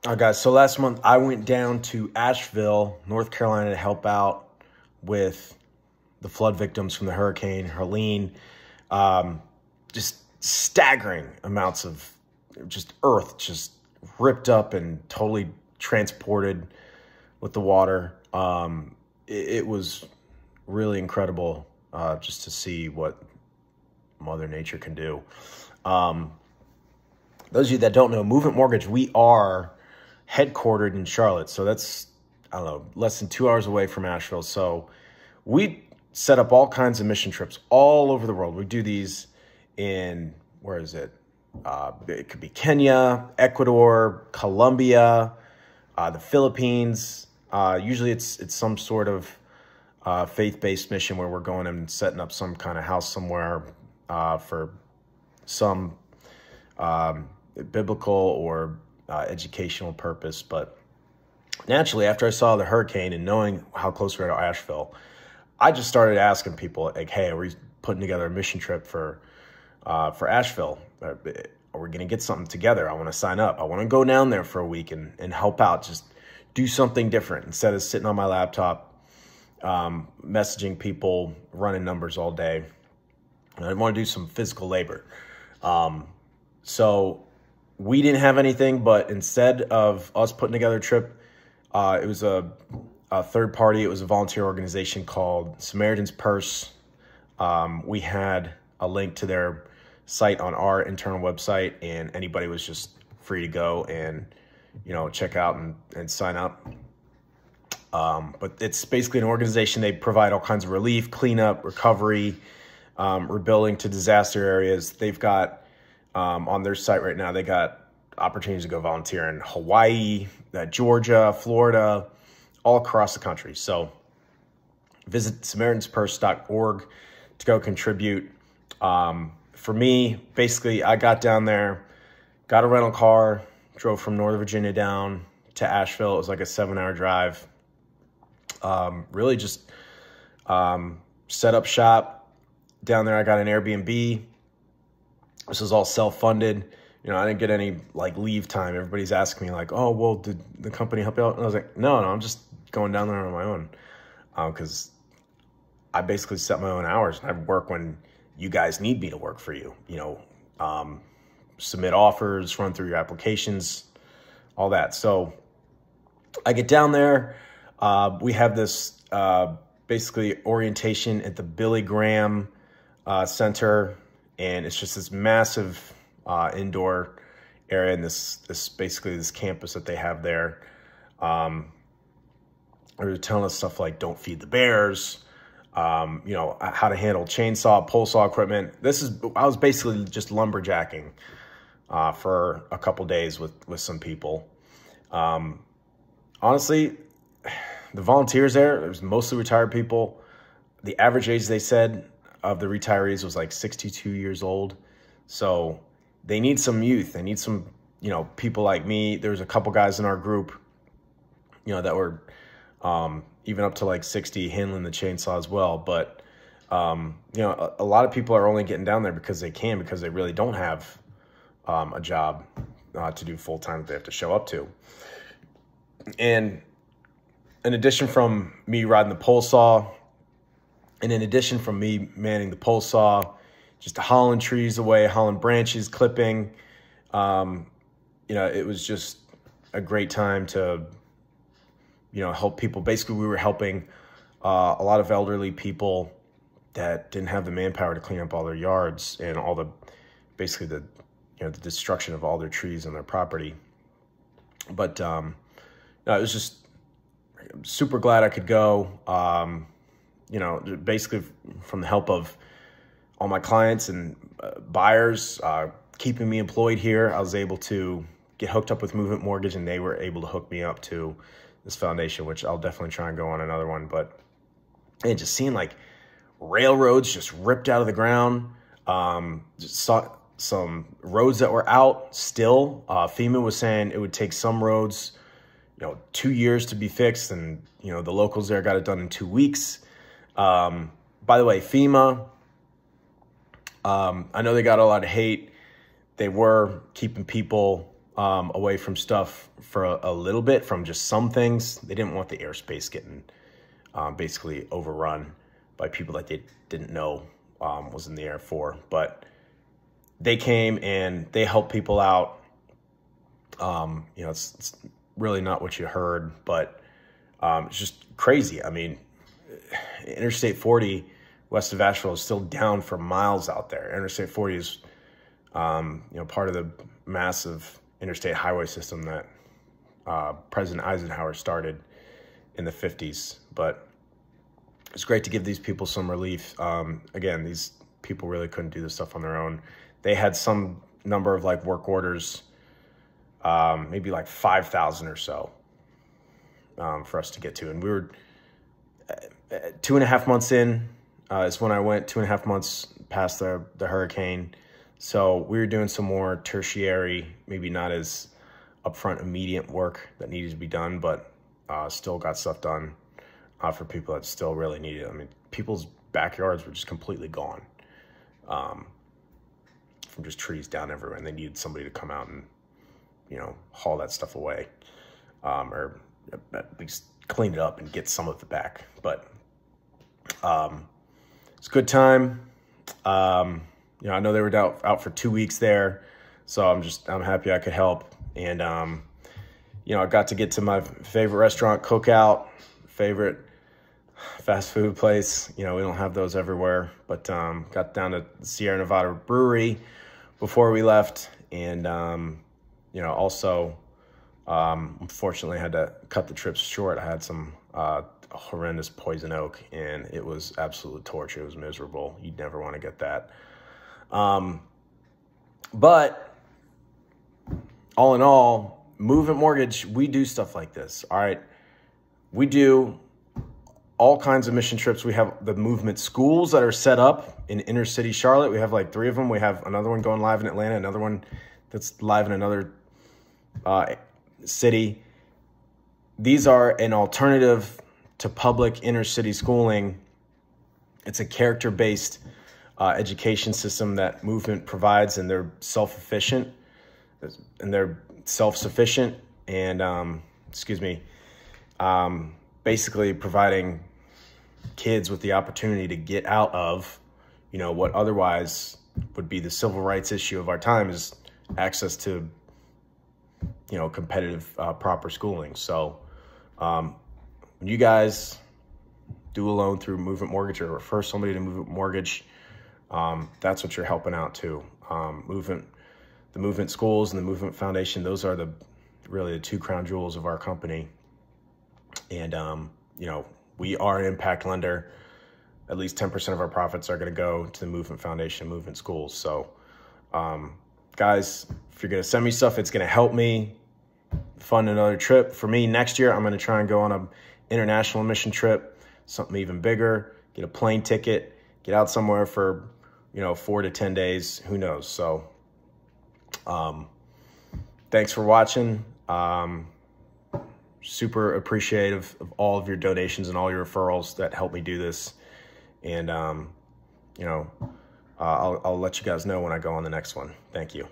Guys, so last month I went down to Asheville, North Carolina to help out with the flood victims from the hurricane Helene. Um, just staggering amounts of just earth just ripped up and totally transported with the water. It was really incredible just to see what Mother Nature can do. Um, those of you that don't know, Movement Mortgage, we are headquartered in Charlotte. So that's, I don't know, less than 2 hours away from Asheville. So we set up all kinds of mission trips all over the world. We do these in, where is it? It could be Kenya, Ecuador, Colombia, the Philippines. Usually it's some sort of faith-based mission where we're going and setting up some kind of house somewhere for some biblical or educational purpose. But naturally, after I saw the hurricane and knowing how close we are to Asheville, I just started asking people, like, hey, are we putting together a mission trip for Asheville? Are we going to get something together? I want to sign up. I want to go down there for a week and help out, just do something different instead of sitting on my laptop, messaging people, running numbers all day. And I want to do some physical labor. So we didn't have anything, but instead of us putting together a trip, it was a third party. It was a volunteer organization called Samaritan's Purse. We had a link to their site on our internal website, and anybody was just free to go and, check out and sign up. But it's basically an organization. They provide all kinds of relief, cleanup, recovery, rebuilding to disaster areas. They've got, on their site right now, they got opportunities to go volunteer in Hawaii, Georgia, Florida, all across the country. So visit SamaritansPurse.org to go contribute. For me, basically, I got down there, got a rental car, drove from Northern Virginia down to Asheville. It was like a 7-hour drive. Really just set up shop down there. I got an Airbnb. This was all self-funded. I didn't get any leave time. Everybody's asking me oh, well, did the company help you out? And I was like, no, I'm just going down there on my own. Because I basically set my own hours, and I work when you guys need me to work for you. Submit offers, run through your applications, all that. So I get down there. We have this basically orientation at the Billy Graham Center, and it's just this massive indoor area, and this basically this campus that they have there. They're telling us stuff like don't feed the bears, how to handle chainsaw, pole saw equipment. I was basically just lumberjacking for a couple days with some people. Honestly, the volunteers there was mostly retired people. The average age, they said, of the retirees was 62 years old. So they need some youth. They need some, people like me. There was a couple guys in our group, that were even up to 60 handling the chainsaw as well. But, a lot of people are only getting down there because they can, because they really don't have a job to do full time that they have to show up to. And in addition from me riding the pole saw, and in addition from me manning the pole saw, just hauling trees away, hauling branches, clipping, it was just a great time to, help people. Basically, we were helping a lot of elderly people that didn't have the manpower to clean up all their yards and all the, basically the destruction of all their trees and their property. But no, it was just super glad I could go. Basically from the help of all my clients and buyers keeping me employed here, I was able to get hooked up with Movement Mortgage, and they were able to hook me up to this foundation, which I'll definitely try and go on another one. But and just seeing railroads just ripped out of the ground, just saw some roads that were out still. FEMA was saying it would take some roads 2 years to be fixed, and the locals there got it done in 2 weeks. By the way, FEMA, I know they got a lot of hate. They were keeping people away from stuff for a little bit, from just some things. They didn't want the airspace getting basically overrun by people that they didn't know was in the air for. But they came and they helped people out. You know, it's really not what you heard, but it's just crazy. I mean, Interstate 40 west of Asheville is still down for miles out there. Interstate 40 is, you know, part of the massive interstate highway system that President Eisenhower started in the 50s. But it's great to give these people some relief. Again, these people really couldn't do this stuff on their own. They had some number of like work orders, maybe like 5,000 or so for us to get to. And we were 2.5 months in is when I went, 2.5 months past the hurricane. So we were doing some more tertiary, maybe not as upfront immediate work that needed to be done, but still got stuff done for people that still really needed it. I mean, people's backyards were just completely gone from just trees down everywhere, and they needed somebody to come out and, you know, haul that stuff away, or at least clean it up and get some of it back. But it's a good time. You know, I know they were out for 2 weeks there, so I'm happy I could help. And, you know, I got to get to my favorite restaurant, Cookout, favorite fast food place. You know, we don't have those everywhere, but got down to the Sierra Nevada Brewery before we left. And, you know, also, unfortunately had to cut the trips short. I had some horrendous poison oak, and it was absolute torture. It was miserable. You'd never want to get that. But all in all, Movement Mortgage, we do stuff like this. All right. We do all kinds of mission trips. We have the movement schools that are set up in inner city Charlotte. We have like 3 of them. We have another one going live in Atlanta, another one that's live in another city. These are an alternative to public inner city schooling. It's a character-based education system that Movement provides, and they're self-efficient and they're self-sufficient, and basically providing kids with the opportunity to get out of, you know, what otherwise would be the civil rights issue of our time, is access to, you know, competitive, proper schooling. So when you guys do a loan through Movement Mortgage or refer somebody to Movement Mortgage, that's what you're helping out too. The Movement Schools and the Movement Foundation, those are really the 2 crown jewels of our company. And, you know, we are an impact lender. At least 10% of our profits are going to go to the Movement Foundation, Movement Schools. So, guys, if you're going to send me stuff, it's going to help me fund another trip. For me, next year, I'm going to try and go on an international mission trip, something even bigger, get a plane ticket, get out somewhere for, you know, 4 to 10 days. Who knows? So, thanks for watching. Super appreciative of all of your donations and all your referrals that help me do this. And, you know, I'll let you guys know when I go on the next one. Thank you.